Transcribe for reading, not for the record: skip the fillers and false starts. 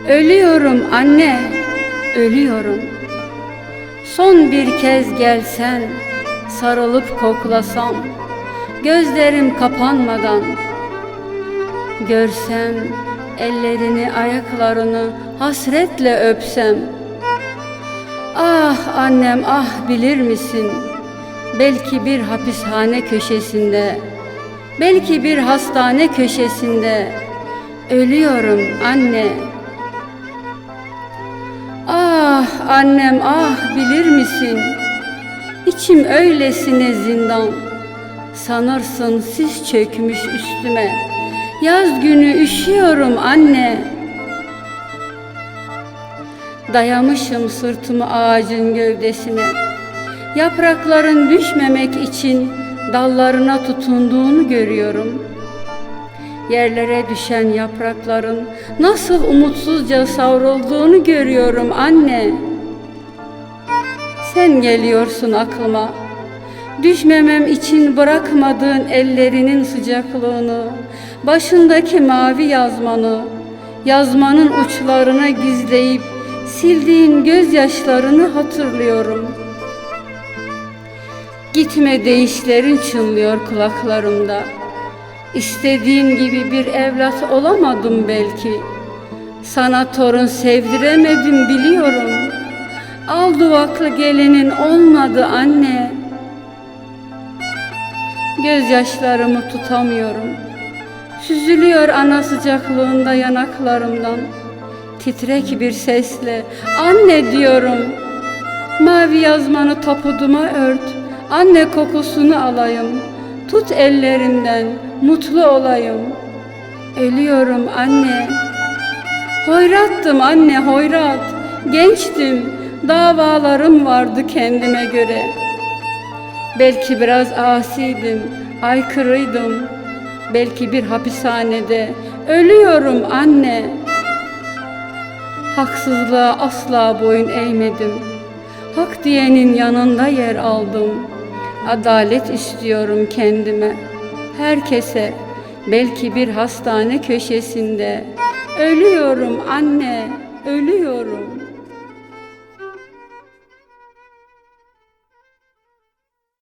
Ölüyorum anne, ölüyorum. Son bir kez gelsen, sarılıp koklasam, gözlerim kapanmadan. Görsem ellerini, ayaklarını hasretle öpsem. Ah annem ah, bilir misin? Belki bir hapishane köşesinde, belki bir hastane köşesinde ölüyorum anne. Ah annem ah, bilir misin? İçim öylesine zindan. Sanırsın sis çökmüş üstüme. Yaz günü üşüyorum anne. Dayamışım sırtımı ağacın gövdesine. Yaprakların düşmemek için dallarına tutunduğunu görüyorum. Yerlere düşen yaprakların nasıl umutsuzca savrulduğunu görüyorum anne. Sen geliyorsun aklıma. Düşmemem için bırakmadığın ellerinin sıcaklığını, başındaki mavi yazmanı, yazmanın uçlarına gizleyip sildiğin gözyaşlarını hatırlıyorum. Gitme deyişlerin çınlıyor kulaklarımda. İstediğin gibi bir evlat olamadım belki. Sana torun sevdiremedim biliyorum. Al duvaklı gelinin olmadı anne. Gözyaşlarımı tutamıyorum. Süzülüyor ana sıcaklığında yanaklarımdan. Titrek bir sesle anne diyorum. Mavi yazmanı topuduma ört. Anne kokusunu alayım. Tut ellerimden, mutlu olayım. Ölüyorum anne. Hoyrattım anne, hoyrat. Gençtim, davalarım vardı kendime göre. Belki biraz asiydim, aykırıydım. Belki bir hapishanede ölüyorum anne. Haksızlığa asla boyun eğmedim. Hak diyenin yanında yer aldım. Adalet istiyorum kendime, herkese. Belki bir hastane köşesinde ölüyorum anne, ölüyorum.